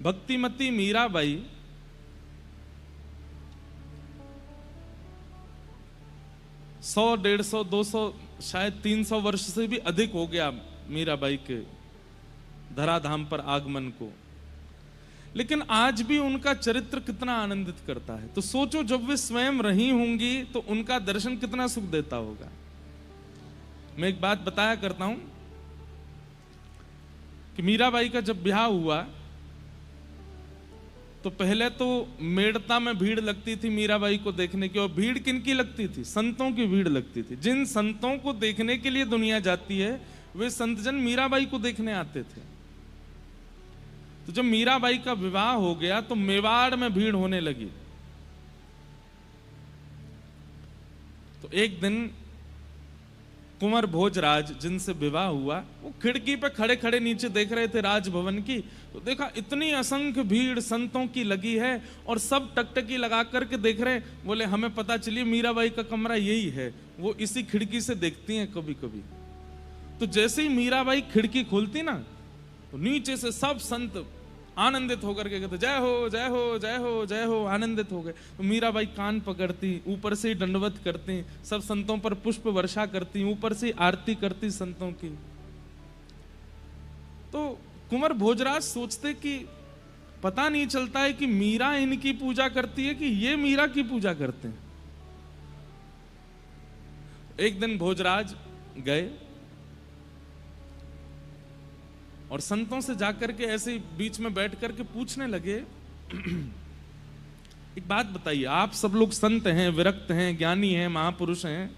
भक्तिमती मीराबाई 100, 150, 200, शायद 300 वर्ष से भी अधिक हो गया मीराबाई के धराधाम पर आगमन को, लेकिन आज भी उनका चरित्र कितना आनंदित करता है। तो सोचो जब वे स्वयं रही होंगी तो उनका दर्शन कितना सुख देता होगा। मैं एक बात बताया करता हूं कि मीराबाई का जब ब्याह हुआ तो पहले तो मेड़ता में भीड़ लगती थी मीराबाई को देखने की, और भीड़ किनकी लगती थी? संतों की भीड़ लगती थी। जिन संतों को देखने के लिए दुनिया जाती है वे संतजन मीराबाई को देखने आते थे। तो जब मीराबाई का विवाह हो गया तो मेवाड़ में भीड़ होने लगी। तो एक दिन कुंवर भोजराज जिनसे विवाह हुआ वो खिड़की पे खड़े खड़े नीचे देख रहे थे राजभवन की, तो देखा इतनी असंख्य भीड़ संतों की लगी है और सब टकटकी लगा करके देख रहे। बोले हमें पता चली मीराबाई का कमरा यही है, वो इसी खिड़की से देखती हैं कभी कभी। तो जैसे ही मीराबाई खिड़की खोलती ना तो नीचे से सब संत आनंदित होकर के कहते जय हो जय हो जय हो जय हो, आनंदित हो गए। तो मीराबाई कान पकड़ती, ऊपर से दंडवत करती, सब संतों पर पुष्प वर्षा करती, ऊपर से आरती करती संतों की। तो कुंवर भोजराज सोचते कि पता नहीं चलता है कि मीरा इनकी पूजा करती है कि ये मीरा की पूजा करते हैं। एक दिन भोजराज गए और संतों से जाकर के ऐसे बीच में बैठ करके पूछने लगे एक बात बताइए, आप सब लोग संत हैं, विरक्त हैं, ज्ञानी हैं, महापुरुष हैं,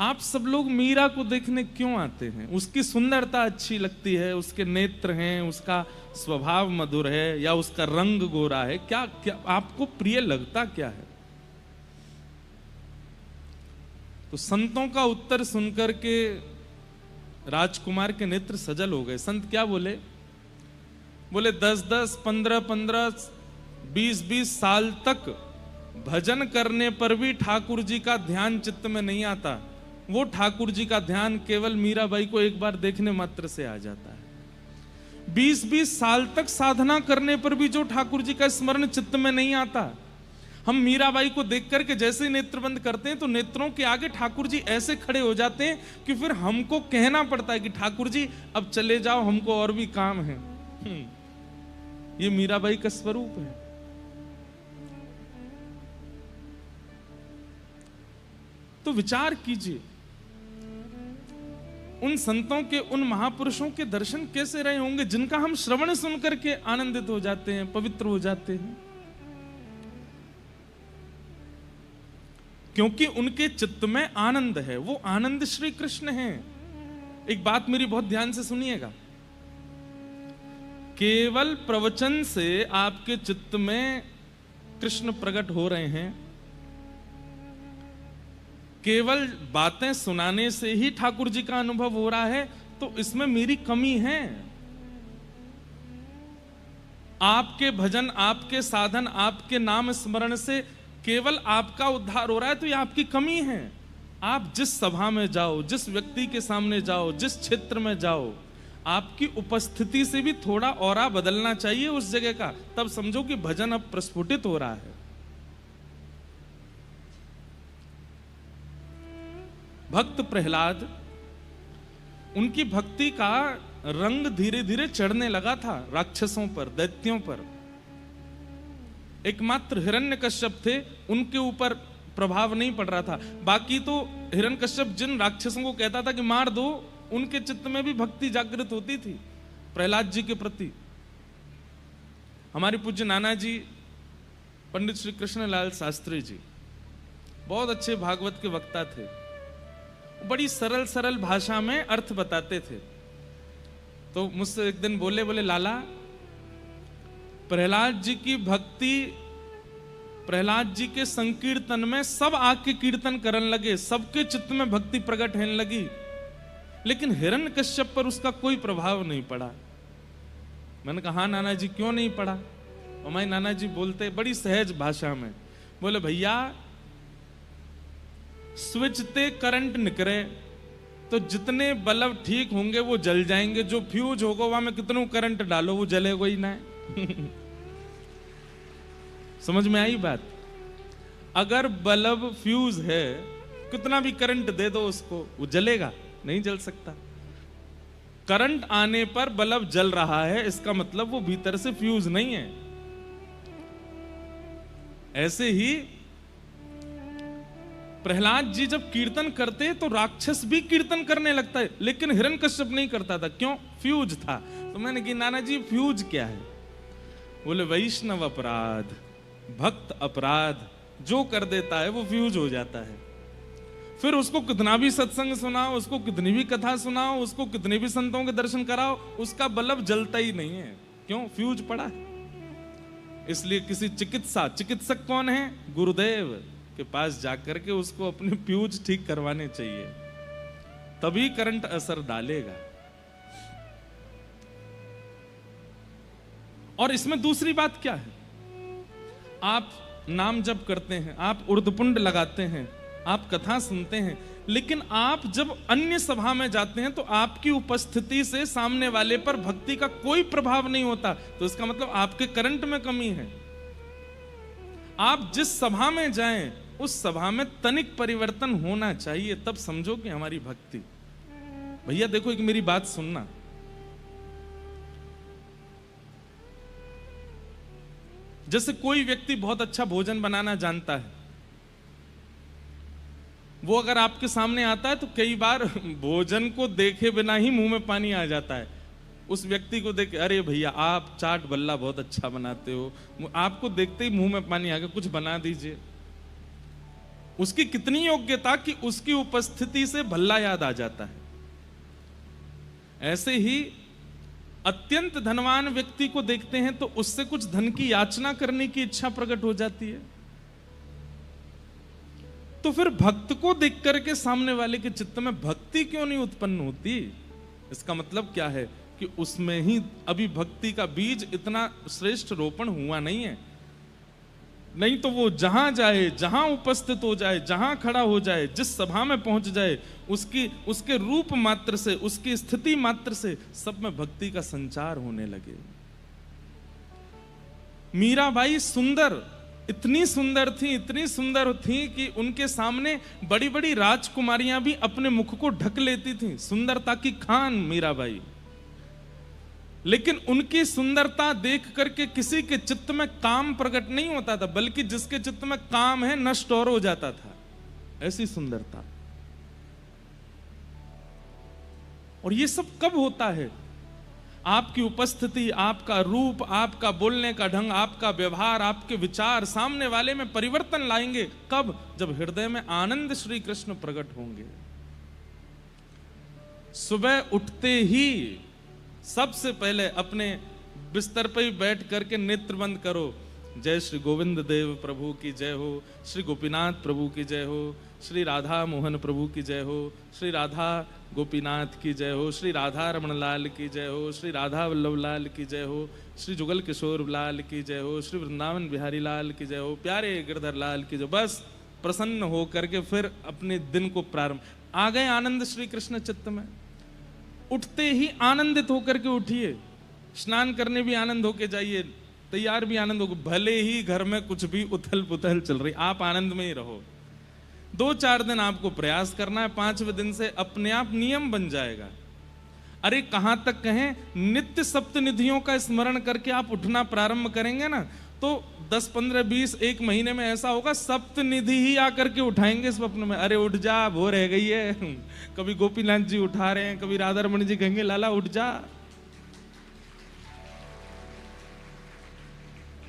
आप सब लोग मीरा को देखने क्यों आते हैं? उसकी सुंदरता अच्छी लगती है, उसके नेत्र हैं, उसका स्वभाव मधुर है, या उसका रंग गोरा है, क्या क्या आपको प्रिय लगता क्या है? तो संतों का उत्तर सुनकर के राजकुमार के नेत्र सजल हो गए। संत क्या बोले? बोले 10-10, 15-15, 20-20 साल तक भजन करने पर भी ठाकुर जी का ध्यान चित्त में नहीं आता। वो ठाकुर जी का ध्यान केवल मीराबाई को एक बार देखने मात्र से आ जाता है। 20-20 साल तक साधना करने पर भी जो ठाकुर जी का स्मरण चित्त में नहीं आता। हम मीराबाई को देख करके जैसे ही नेत्र बंद करते हैं तो नेत्रों के आगे ठाकुर जी ऐसे खड़े हो जाते हैं कि फिर हमको कहना पड़ता है कि ठाकुर जी अब चले जाओ, हमको और भी काम है। ये मीराबाई का स्वरूप है। तो विचार कीजिए उन संतों के, उन महापुरुषों के दर्शन कैसे रहे होंगे जिनका हम श्रवण सुन करके आनंदित हो जाते हैं, पवित्र हो जाते हैं, क्योंकि उनके चित्त में आनंद है। वो आनंद श्री कृष्ण है। एक बात मेरी बहुत ध्यान से सुनिएगा, केवल प्रवचन से आपके चित्त में कृष्ण प्रकट हो रहे हैं, केवल बातें सुनाने से ही ठाकुर जी का अनुभव हो रहा है, तो इसमें मेरी कमी है। आपके भजन, आपके साधन, आपके नाम स्मरण से केवल आपका उद्धार हो रहा है तो यह आपकी कमी है। आप जिस सभा में जाओ, जिस व्यक्ति के सामने जाओ, जिस क्षेत्र में जाओ, आपकी उपस्थिति से भी थोड़ा औरा बदलना चाहिए उस जगह का, तब समझो कि भजन अब प्रस्फुटित हो रहा है। भक्त प्रहलाद, उनकी भक्ति का रंग धीरे धीरे चढ़ने लगा था राक्षसों पर, दैत्यों पर। एकमात्र हिरण्यकश्यप थे, उनके ऊपर प्रभाव नहीं पड़ रहा था। बाकी तो हिरण्यकश्यप जिन राक्षसों को कहता था कि मार दो, उनके चित्त में भी भक्ति जागृत होती थी प्रहलाद जी के प्रति। हमारे पूज्य नाना जी पंडित श्री कृष्णलाल शास्त्री जी बहुत अच्छे भागवत के वक्ता थे। बड़ी सरल सरल भाषा में अर्थ बताते थे। तो मुझसे एक दिन बोले लाला, प्रहलाद जी की भक्ति, प्रहलाद जी के संकीर्तन में सब आके कीर्तन करने लगे, सबके चित्त में भक्ति प्रकट होने लगी, लेकिन हिरण्यकश्यप पर उसका कोई प्रभाव नहीं पड़ा। मैंने कहा हाँ नाना जी, क्यों नहीं पड़ा? और हमारे नाना जी बोलते बड़ी सहज भाषा में, बोले भैया स्विच ते करंट निकले तो जितने बल्ब ठीक होंगे वो जल जाएंगे, जो फ्यूज होगा वहां में कितनों करंट डालो वो जलेगा ही ना। समझ में आई बात? अगर बल्ब फ्यूज है, कितना भी करंट दे दो उसको, वो जलेगा? नहीं जल सकता। करंट आने पर बल्ब जल रहा है, इसका मतलब वो भीतर से फ्यूज नहीं है। ऐसे ही प्रहलाद जी जब कीर्तन करते तो राक्षस भी कीर्तन करने लगता है, लेकिन हिरण्यकश्यप नहीं करता था। क्यों? फ्यूज था। तो मैंने कहा नाना जी फ्यूज क्या है? बोले वैष्णव अपराध, भक्त अपराध जो कर देता है वो फ्यूज हो जाता है। फिर उसको कितना भी सत्संग सुनाओ, उसको कितनी भी कथा सुनाओ, उसको कितने भी संतों के दर्शन कराओ, उसका बल्ब जलता ही नहीं है। क्यों? फ्यूज पड़ा है। इसलिए किसी चिकित्सक कौन है? गुरुदेव के पास जाकर के उसको अपने फ्यूज ठीक करवाने चाहिए, तभी करंट असर डालेगा। और इसमें दूसरी बात क्या है? आप नाम जप करते हैं, आप उर्दपुंड लगाते हैं, आप कथा सुनते हैं, लेकिन आप जब अन्य सभा में जाते हैं तो आपकी उपस्थिति से सामने वाले पर भक्ति का कोई प्रभाव नहीं होता, तो इसका मतलब आपके करंट में कमी है। आप जिस सभा में जाएं उस सभा में तनिक परिवर्तन होना चाहिए, तब समझो कि हमारी भक्ति। भैया देखो, एक मेरी बात सुनना। जैसे कोई व्यक्ति बहुत अच्छा भोजन बनाना जानता है, वो अगर आपके सामने आता है तो कई बार भोजन को देखे बिना ही मुंह में पानी आ जाता है। उस व्यक्ति को देख, अरे भैया आप चाट बल्ला बहुत अच्छा बनाते हो, आपको देखते ही मुंह में पानी आ गया, कुछ बना दीजिए। उसकी कितनी योग्यता कि उसकी उपस्थिति से भल्ला याद आ जाता है। ऐसे ही अत्यंत धनवान व्यक्ति को देखते हैं तो उससे कुछ धन की याचना करने की इच्छा प्रकट हो जाती है। तो फिर भक्त को देख करके सामने वाले के चित्त में भक्ति क्यों नहीं उत्पन्न होती? इसका मतलब क्या है कि उसमें ही अभी भक्ति का बीज इतना श्रेष्ठ रोपण हुआ नहीं है। नहीं तो वो जहां जाए, जहां उपस्थित हो जाए, जहां खड़ा हो जाए, जिस सभा में पहुंच जाए, उसके रूप मात्र से, उसकी स्थिति मात्र से सब में भक्ति का संचार होने लगे। मीराबाई सुंदर, इतनी सुंदर थी कि उनके सामने बड़ी बड़ी राजकुमारियां भी अपने मुख को ढक लेती थीं। सुंदरता की खान मीराबाई। लेकिन उनकी सुंदरता देख करके किसी के चित्त में काम प्रकट नहीं होता था, बल्कि जिसके चित्त में काम है नष्ट और हो जाता था। ऐसी सुंदरता। और ये सब कब होता है? आपकी उपस्थिति, आपका रूप, आपका बोलने का ढंग, आपका व्यवहार, आपके विचार सामने वाले में परिवर्तन लाएंगे। कब? जब हृदय में आनंद श्री कृष्ण प्रकट होंगे। सुबह उठते ही सबसे पहले अपने बिस्तर पर ही बैठ करके नेत्र बंद करो। जय श्री गोविंद देव प्रभु की जय हो, श्री गोपीनाथ प्रभु की जय हो, श्री राधा मोहन प्रभु की जय हो, श्री राधा गोपीनाथ की जय हो, श्री राधा रमण लाल की जय हो, श्री राधा वल्लभ लाल की जय हो, श्री जुगल किशोर लाल की जय हो, श्री वृंदावन बिहारी लाल की जय हो, प्यारे गिरधर लाल की जय। बस प्रसन्न हो करके फिर अपने दिन को प्रारंभ। आ गए आनंद श्री कृष्ण चित्त में। उठते ही आनंदित होकर के उठिए, स्नान करने भी आनंद होके जाइए, तैयार भी आनंद हो। भले ही घर में कुछ भी उथल पुथल चल रही, आप आनंद में ही रहो। 2-4 दिन आपको प्रयास करना है, 5वें दिन से अपने आप नियम बन जाएगा। अरे कहां तक कहें, नित्य सप्तनिधियों का स्मरण करके आप उठना प्रारंभ करेंगे ना, तो 10, 15, 20, 1 महीने में ऐसा होगा सप्तनिधि ही आकर के उठाएंगे स्वप्न में। अरे उठ जा, वो रह गई है। कभी गोपीनाथ जी उठा रहे हैं, कभी राधा रमण जी कहेंगे लाला उठ जा।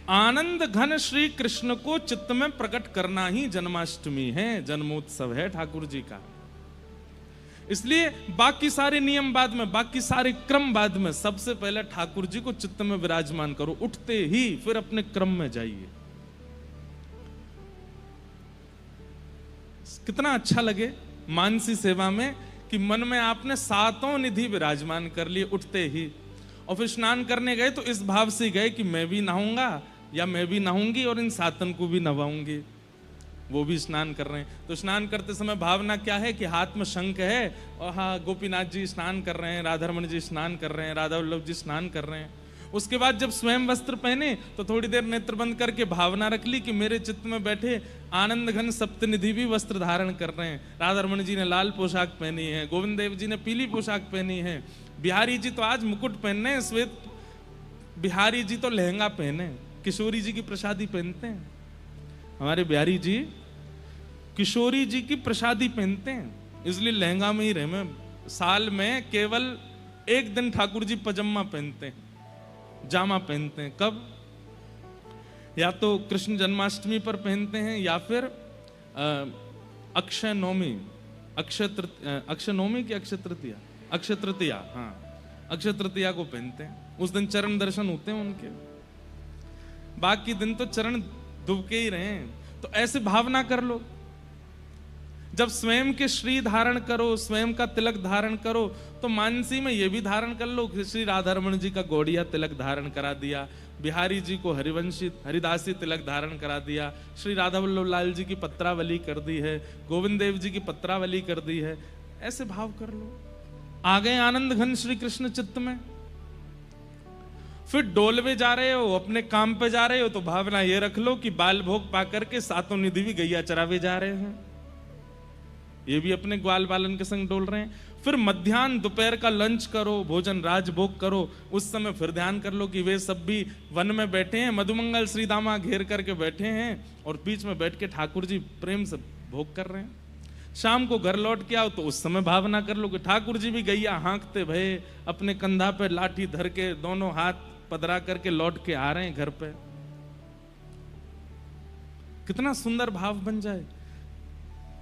आनंद घन श्री कृष्ण को चित्त में प्रकट करना ही जन्माष्टमी है, जन्मोत्सव है ठाकुर जी का। इसलिए बाकी सारे नियम बाद में, बाकी सारे क्रम बाद में, सबसे पहले ठाकुर जी को चित्त में विराजमान करो। उठते ही फिर अपने क्रम में जाइए। कितना अच्छा लगे मानसी सेवा में कि मन में आपने 7 निधि विराजमान कर लिए उठते ही। और फिर स्नान करने गए तो इस भाव से गए कि मैं भी नहाऊंगा या मैं भी नहाऊंगी और इन 7 को भी नहवाऊंगी। वो भी स्नान कर रहे हैं, तो स्नान करते समय भावना क्या है कि हाथ में शंख है और हाँ गोपीनाथ जी स्नान कर रहे हैं, राधा रमण जी स्नान कर रहे हैं, राधा वल्लभ जी स्नान कर रहे हैं। उसके बाद जब स्वयं वस्त्र पहने तो थोड़ी देर नेत्र बंद करके भावना रख ली कि मेरे चित्त में बैठे आनंद घन सप्तनिधि भी वस्त्र धारण कर रहे हैं। राधा रमण जी ने लाल पोशाक पहनी है, गोविंद देव जी ने पीली पोशाक पहनी है, बिहारी जी तो आज मुकुट पहनने हैं, श्वेत बिहारी जी तो लहंगा पहने, किशोरी जी की प्रसादी पहनते हैं। हमारे बिहारी जी किशोरी जी की प्रसादी पहनते हैं, इसलिए लहंगा में ही रहे। मैं साल में केवल एक दिन ठाकुर जी पजामा पहनते हैं, जामा पहनते हैं। कब? या तो कृष्ण जन्माष्टमी पर पहनते हैं या फिर अक्षय नवमी, अक्षय नवमी की अक्षय तृतीया, अक्षय तृतीया, हाँ अक्षय तृतीया को पहनते हैं। उस दिन चरण दर्शन होते हैं उनके, बाकी दिन तो चरण दुबके ही रहे। तो ऐसे भावना कर लो, जब स्वयं के श्री धारण करो, स्वयं का तिलक धारण करो, तो मानसी में ये भी धारण कर लो। श्री राधा रमण जी का गौड़िया तिलक धारण करा दिया, बिहारी जी को हरिवंशी हरिदासी तिलक धारण करा दिया, श्री राधा वल्लभ लाल जी की पत्रावली कर दी है, गोविंद देव जी की पत्रावली कर दी है। ऐसे भाव कर लो, आ गए आनंद घन श्री कृष्ण चित्त में। फिर डोलवे जा रहे हो, अपने काम पे जा रहे हो, तो भावना ये रख लो कि बाल भोग पा करके सातों निधि भी गैया चरावे जा रहे हैं, ये भी अपने ग्वाल बालन के संग डोल रहे हैं। फिर मध्याह्न दोपहर का लंच करो, भोजन राजभोग करो, उस समय फिर ध्यान कर लो कि वे सब भी वन में बैठे हैं, मधुमंगल श्री दामा घेर करके बैठे हैं और बीच में बैठ के ठाकुर जी प्रेम से भोग कर रहे हैं। शाम को घर लौट के आओ तो उस समय भावना कर लो कि ठाकुर जी भी गैया हाँकते भये अपने कंधा पे लाठी धर के दोनों हाथ पदरा करके लौट के आ रहे हैं घर पे। कितना सुंदर भाव बन जाए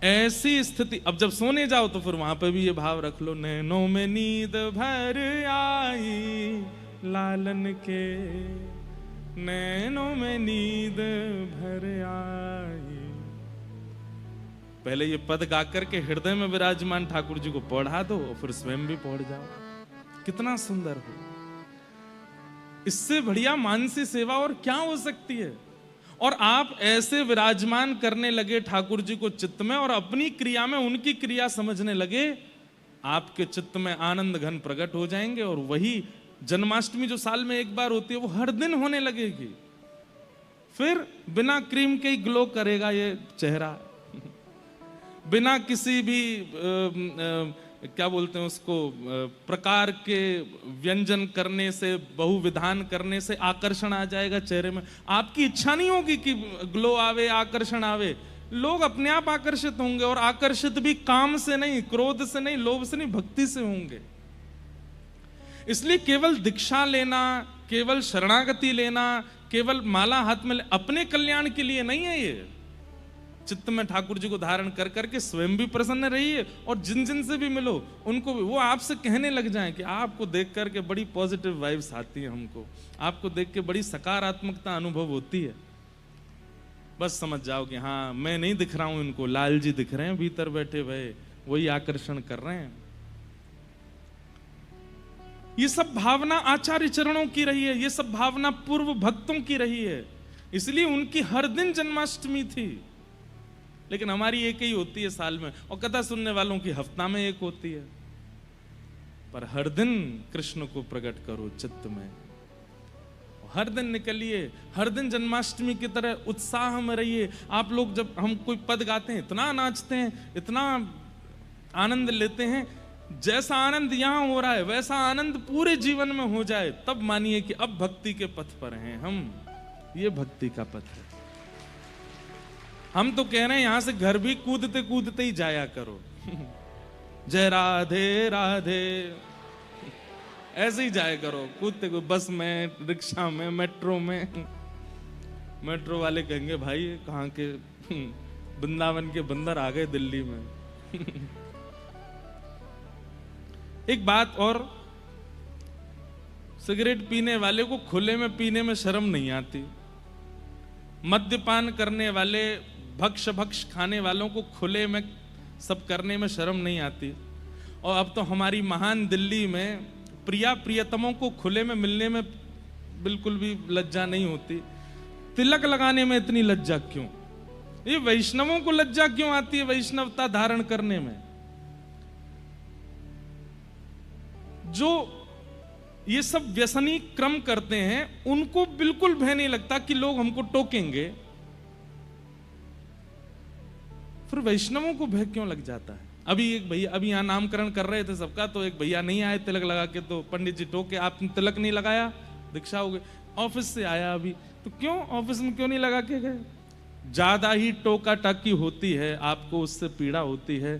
ऐसी स्थिति। अब जब सोने जाओ तो फिर वहां पे भी ये भाव रख लो, नैनों में नींद भर आई लालन के, नैनों में नींद भर आई। पहले ये पद गा करके हृदय में विराजमान ठाकुर जी को पढ़ा दो और फिर स्वयं भी पढ़ जाओ। कितना सुंदर हो, इससे बढ़िया मानसी सेवा और क्या हो सकती है। और आप ऐसे विराजमान करने लगे ठाकुर जी को चित्त में और अपनी क्रिया में उनकी क्रिया समझने लगे, आपके चित्त में आनंद घन प्रकट हो जाएंगे। और वही जन्माष्टमी जो साल में एक बार होती है वो हर दिन होने लगेगी। फिर बिना क्रीम के ही ग्लो करेगा ये चेहरा, बिना किसी भी क्या बोलते हैं उसको प्रकार के व्यंजन करने से, बहुविधान करने से आकर्षण आ जाएगा चेहरे में। आपकी इच्छा नहीं होगी कि ग्लो आवे, आकर्षण आवे, लोग अपने आप आकर्षित होंगे। और आकर्षित भी काम से नहीं, क्रोध से नहीं, लोभ से नहीं, भक्ति से होंगे। इसलिए केवल दीक्षा लेना, केवल शरणागति लेना, केवल माला हाथ में अपने कल्याण के लिए नहीं है। ये चित्त में ठाकुर जी को धारण कर करके स्वयं भी प्रसन्न रहिए और जिन जिन से भी मिलो उनको भी वो आपसे कहने लग जाएं कि आपको देख करके बड़ी पॉजिटिव वाइब्स आती है, हमको आपको देख के बड़ी सकारात्मकता अनुभव होती है। बस समझ जाओ कि हाँ, मैं नहीं दिख रहा हूं इनको, लाल जी दिख रहे हैं भीतर बैठे हुए, वही आकर्षण कर रहे हैं। ये सब भावना आचार्य चरणों की रही है, ये सब भावना पूर्व भक्तों की रही है, इसलिए उनकी हर दिन जन्माष्टमी थी। लेकिन हमारी एक ही होती है साल में, और कथा सुनने वालों की हफ्ता में एक होती है। पर हर दिन कृष्ण को प्रकट करो चित्त में, हर दिन निकलिए, हर दिन जन्माष्टमी की तरह उत्साह में रहिए। आप लोग जब हम कोई पद गाते हैं इतना नाचते हैं, इतना आनंद लेते हैं, जैसा आनंद यहां हो रहा है वैसा आनंद पूरे जीवन में हो जाए, तब मानिए कि अब भक्ति के पथ पर हैं हम। ये भक्ति का पथ है। हम तो कह रहे हैं यहां से घर भी कूदते कूदते ही जाया करो जय राधे राधे, ऐसे ही जाया करो कूदते कूदते, बस में, रिक्शा में, मेट्रो में। मेट्रो वाले कहेंगे भाई कहाँ के वृंदावन के बंदर आ गए दिल्ली में एक बात और, सिगरेट पीने वाले को खुले में पीने में शर्म नहीं आती, मद्यपान करने वाले, भक्ष खाने वालों को खुले में सब करने में शर्म नहीं आती। और अब तो हमारी महान दिल्ली में प्रिया प्रियतमों को खुले में मिलने में बिल्कुल भी लज्जा नहीं होती। तिलक लगाने में इतनी लज्जा क्यों? ये वैष्णवों को लज्जा क्यों आती है वैष्णवता धारण करने में? जो ये सब व्यसनी क्रम करते हैं, उनको बिल्कुल भय नहीं लगता कि लोग हमको टोकेंगे। फिर वैष्णवों को भय क्यों लग जाता है? अभी एक भैया, अभी यहाँ नामकरण कर रहे थे सबका, तो एक भैया नहीं आए तिलक लगा के, तो पंडित जी टोके, आपने तिलक नहीं लगाया, दीक्षा हो गई। ऑफिस से आया अभी, तो क्यों ऑफिस में क्यों नहीं लगा के गए? ज्यादा ही टोका टाकी होती है, आपको उससे पीड़ा होती है।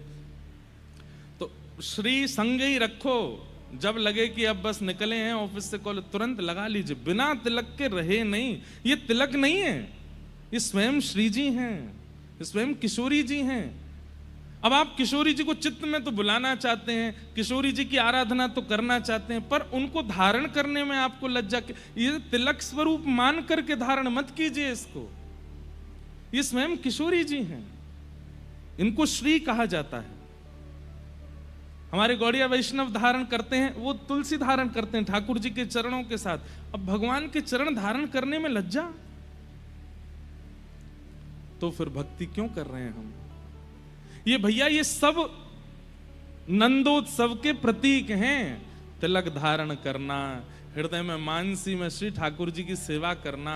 तो श्री संग ही रखो, जब लगे कि अब बस निकले हैं ऑफिस से, कॉलेज, तुरंत लगा लीजिए, बिना तिलक के रहे नहीं। ये तिलक नहीं है, ये स्वयं श्री जी हैं, स्वयं किशोरी जी हैं। अब आप किशोरी जी को चित्त में तो बुलाना चाहते हैं, किशोरी जी की आराधना तो करना चाहते हैं, पर उनको धारण करने में आपको लज्जा के, ये तिलक स्वरूप मान करके धारण मत कीजिए इसको। ये स्वयं किशोरी जी हैं, इनको श्री कहा जाता है। हमारे गौड़िया वैष्णव धारण करते हैं, वो तुलसी धारण करते हैं ठाकुर जी के चरणों के साथ। अब भगवान के चरण धारण करने में लज्जा, तो फिर भक्ति क्यों कर रहे हैं हम? ये भैया ये सब नंदोत्सव के प्रतीक हैं। तिलक धारण करना, हृदय में मानसी में श्री ठाकुर जी की सेवा करना,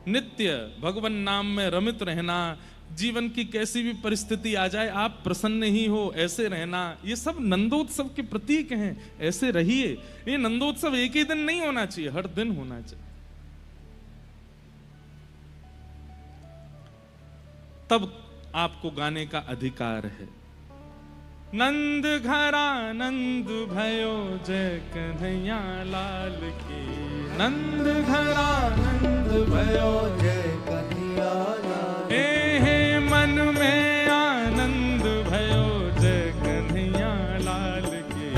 नित्य भगवान नाम में रमित रहना, जीवन की कैसी भी परिस्थिति आ जाए आप प्रसन्न ही हो ऐसे रहना, ये सब नंदोत्सव के प्रतीक हैं। ऐसे रहिए। ये नंदोत्सव एक ही दिन नहीं होना चाहिए, हर दिन होना चाहिए। तब आपको गाने का अधिकार है। नंद घरा नंद भयो जय कन्हैया लाल की, नंद घरा नंद भयो जय कन्हैया लाल। हे मन में आनंद भयो जय कन्हैया लाल की,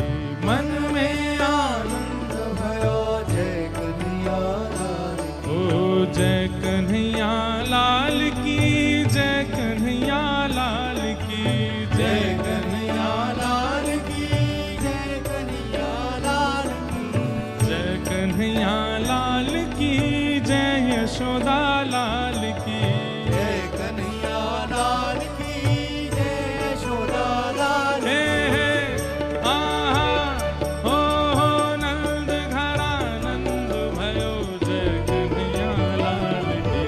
मन में आनंद भयो जय कन्हैया लाल। ओ जय कन्हैया लाल की, जय कन्हैया लाल की, जय कन्हैया लाल की, जय कन्हैया लाल की, जय कन्हैया लाल की, जय यशोदा लाल की, जय कन्हैया लाल की, जय यशोदा लाल की। हे आहा हो नंद घरा नंद भयो जय कन्हैया लाल की,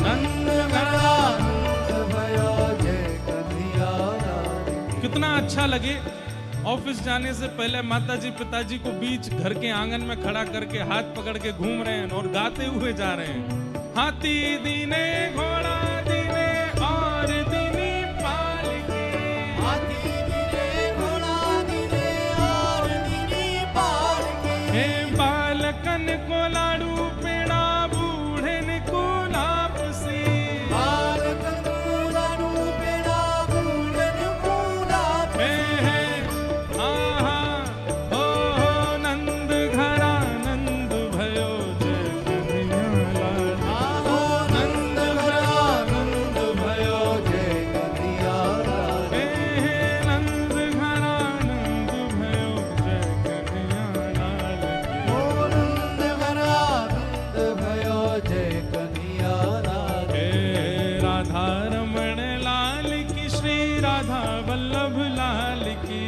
नंद घरा। नंद भयो जय कन्हैया लाल की। कितना अच्छा लगे ऑफिस जाने से पहले माताजी पिताजी को बीच घर के आंगन में खड़ा करके हाथ पकड़ के घूम रहे हैं और गाते हुए जा रहे हैं। हाथी दीने घोड़ा दीने और दीनी पालकी, हाथी दीने घोड़ा दीने और दीनी पालकी। हे बालकन को लाडू पेड़ा बूढ़न को लापसी, बालकन को लाडू पेड़ा बूढ़न को लापसी। आहा हो नंद घरा नंद भयो जय कन्हैया लाल। आहो नंद घरा नंद भयो जय कन्हैया लाल। हे नंद घरा नंद भयो जय कन्हैया लाल की। ओ नंद घरा नंद भयो जय कन्हैया लाल। हे राधा रमण लाल की, श्री राधा वल्लभ लाल की,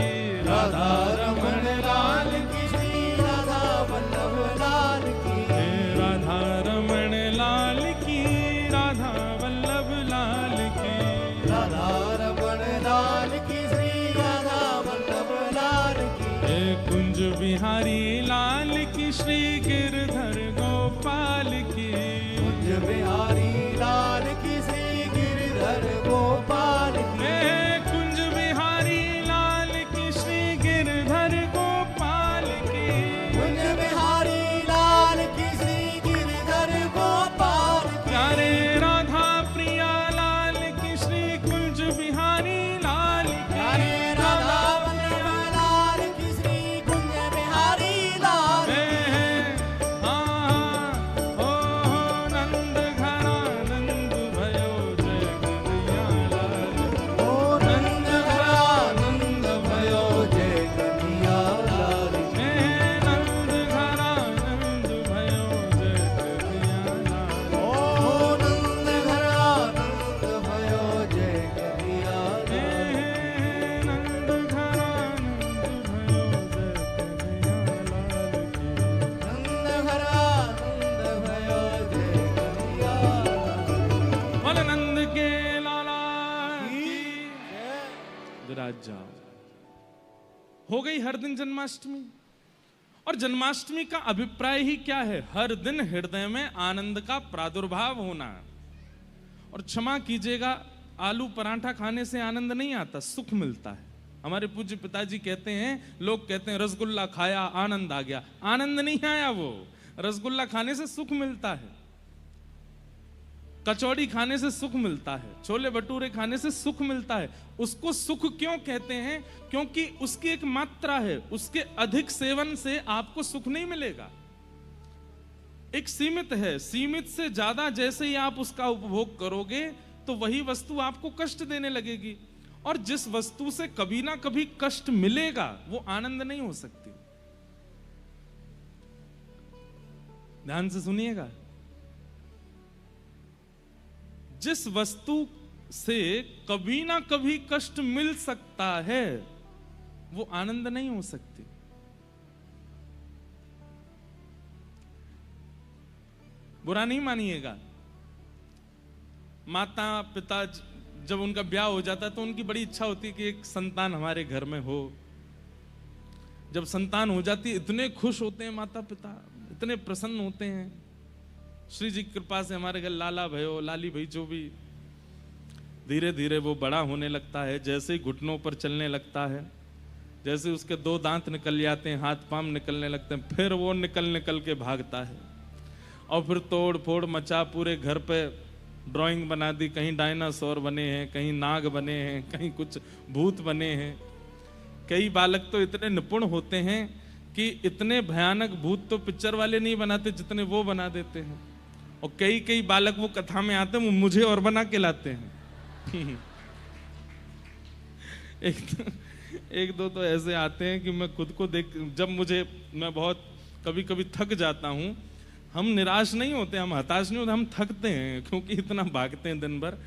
राधा रमण लाल की, श्री राधा वल्लभ लाल की। हे राधा रमण लाल की, राधा वल्लभ लाल की, राधा रमण लाल की, श्री राधा वल्लभ लाल की। हे कुंज बिहारी लाल की, श्री गिरधर गोपाल की, कुंज बिहारी लाल की, श्री गिरधर गोपाल की। हे कुंज बिहारी लाल की, श्री गिरधर गोपाल की, कुंज बिहारी लाल की, श्री गिरधर गोपाल की। प्यारे राधा प्रिया लाल की, श्री कुंज बिहारी लाल की, प्यारे राधा वल्लभ लाल की, श्री कुंज बिहारी हो गई हर दिन जन्माष्टमी। और जन्माष्टमी का अभिप्राय ही क्या है? हर दिन हृदय में आनंद का प्रादुर्भाव होना। और क्षमा कीजिएगा, आलू पराठा खाने से आनंद नहीं आता, सुख मिलता है। हमारे पूज्य पिताजी कहते हैं, लोग कहते हैं रसगुल्ला खाया आनंद आ गया। आनंद नहीं आया, वो रसगुल्ला खाने से सुख मिलता है, कचौड़ी खाने से सुख मिलता है, छोले भटूरे खाने से सुख मिलता है। उसको सुख क्यों कहते हैं? क्योंकि उसकी एक मात्रा है, उसके अधिक सेवन से आपको सुख नहीं मिलेगा। एक सीमित है, सीमित से ज्यादा जैसे ही आप उसका उपभोग करोगे तो वही वस्तु आपको कष्ट देने लगेगी। और जिस वस्तु से कभी ना कभी कष्ट मिलेगा वो आनंद नहीं हो सकती। ध्यान से सुनिएगा, जिस वस्तु से कभी ना कभी कष्ट मिल सकता है वो आनंद नहीं हो सकती। बुरा नहीं मानिएगा, माता पिता जब उनका ब्याह हो जाता है तो उनकी बड़ी इच्छा होती है कि एक संतान हमारे घर में हो। जब संतान हो जाती है इतने खुश होते हैं माता पिता, इतने प्रसन्न होते हैं। श्री जी की कृपा से हमारे घर लाला भयो, लाली भाई जो भी, धीरे धीरे वो बड़ा होने लगता है। जैसे ही घुटनों पर चलने लगता है, जैसे उसके 2 दांत निकल जाते हैं, हाथ पांव निकलने लगते हैं, फिर वो निकल के भागता है। और फिर तोड़ फोड़ मचा, पूरे घर पे ड्राइंग बना दी, कहीं डायनासोर बने हैं, कहीं नाग बने हैं, कहीं कुछ भूत बने हैं। कई बालक तो इतने निपुण होते हैं कि इतने भयानक भूत तो पिक्चर वाले नहीं बनाते जितने वो बना देते हैं। और कई बालक वो कथा में आते हैं, वो मुझे और बना के लाते हैं। एक दो तो ऐसे आते हैं कि मैं खुद को देख, जब मैं बहुत कभी कभी थक जाता हूं, हम निराश नहीं होते, हम हताश नहीं होते, हम थकते हैं क्योंकि इतना भागते हैं दिन भर।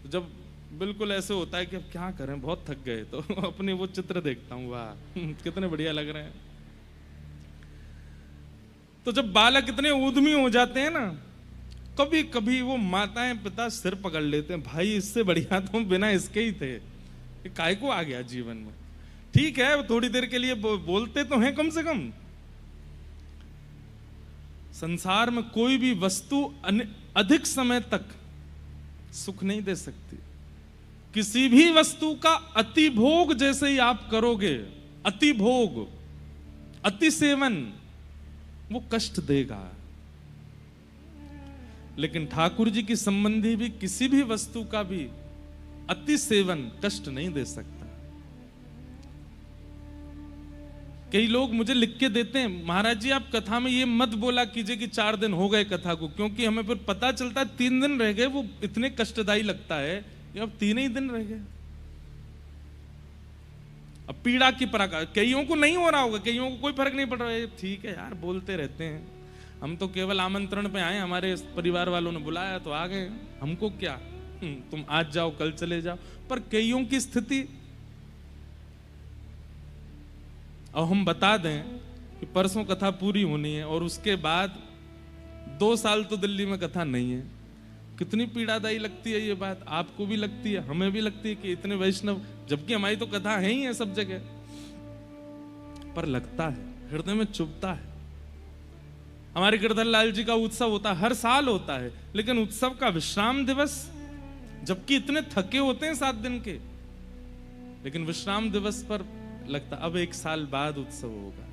जब बिल्कुल ऐसे होता है कि अब क्या करें, बहुत थक गए, तो अपने वो चित्र देखता हूँ, वाह कितने बढ़िया लग रहे हैं। तो जब बालक इतने ऊधमी हो जाते हैं ना, कभी कभी वो माताएं पिता सिर पकड़ लेते हैं, भाई इससे बढ़िया तो बिना इसके ही थे, ये काय को आ गया जीवन में। ठीक है थोड़ी देर के लिए बोलते तो हैं, कम से कम संसार में कोई भी वस्तु अधिक समय तक सुख नहीं दे सकती। किसी भी वस्तु का अति भोग जैसे ही आप करोगे, अति भोग, अति सेवन, वो कष्ट देगा। लेकिन ठाकुर जी की संबंधी भी किसी भी वस्तु का भी अति सेवन कष्ट नहीं दे सकता। कई लोग मुझे लिख के देते हैं, महाराज जी आप कथा में ये मत बोला कीजिए कि 4 दिन हो गए कथा को, क्योंकि हमें फिर पता चलता है 3 दिन रह गए, वो इतने कष्टदायी लगता है कि अब 3 ही दिन रह गए। अब पीड़ा की प्रकार, कईयों को नहीं हो रहा होगा, कईयों को कोई फर्क नहीं पड़ रहा है, ठीक है यार बोलते रहते हैं, हम तो केवल आमंत्रण पे आए, हमारे परिवार वालों ने बुलाया तो आ गए, हमको क्या, तुम आज जाओ कल चले जाओ। पर कईयों की स्थिति, अब हम बता दें कि परसों कथा पूरी होनी है और उसके बाद 2 साल तो दिल्ली में कथा नहीं है। कितनी पीड़ादायी लगती है ये बात, आपको भी लगती है, हमें भी लगती है कि इतने वैष्णव, जबकि हमारी तो कथा है ही है सब जगह, पर लगता है, हृदय में चुभता है। हमारे गिरधर लाल जी का उत्सव होता है, हर साल होता है, लेकिन उत्सव का विश्राम दिवस, जबकि इतने थके होते हैं 7 दिन के, लेकिन विश्राम दिवस पर लगता अब 1 साल बाद उत्सव होगा।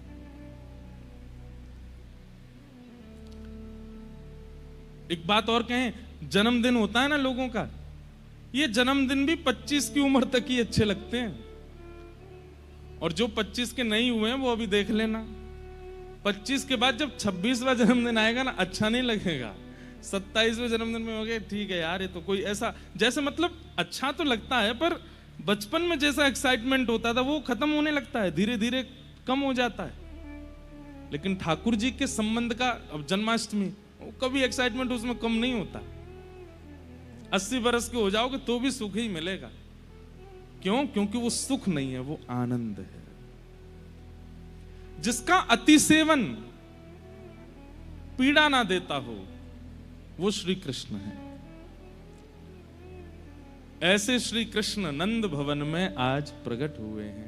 एक बात और कहें, जन्मदिन होता है ना लोगों का, ये जन्मदिन भी 25 की उम्र तक ही अच्छे लगते हैं, और जो 25 के नहीं हुए हैं वो अभी देख लेना, 25 के बाद जब 26वां जन्मदिन आएगा ना, अच्छा नहीं लगेगा। 27वें जन्मदिन में हो गए, ठीक है यार ये तो कोई ऐसा, जैसे मतलब अच्छा तो लगता है, पर बचपन में जैसा एक्साइटमेंट होता था वो खत्म होने लगता है, धीरे धीरे कम हो जाता है। लेकिन ठाकुर जी के संबंध का, अब जन्माष्टमी, कभी एक्साइटमेंट उसमें कम नहीं होता। 80 बरस के हो जाओगे तो भी सुख ही मिलेगा। क्यों? क्योंकि वो सुख नहीं है, वो आनंद है, जिसका अति सेवन पीड़ा ना देता हो, वो श्री कृष्ण है। ऐसे श्री कृष्ण नंद भवन में आज प्रकट हुए हैं।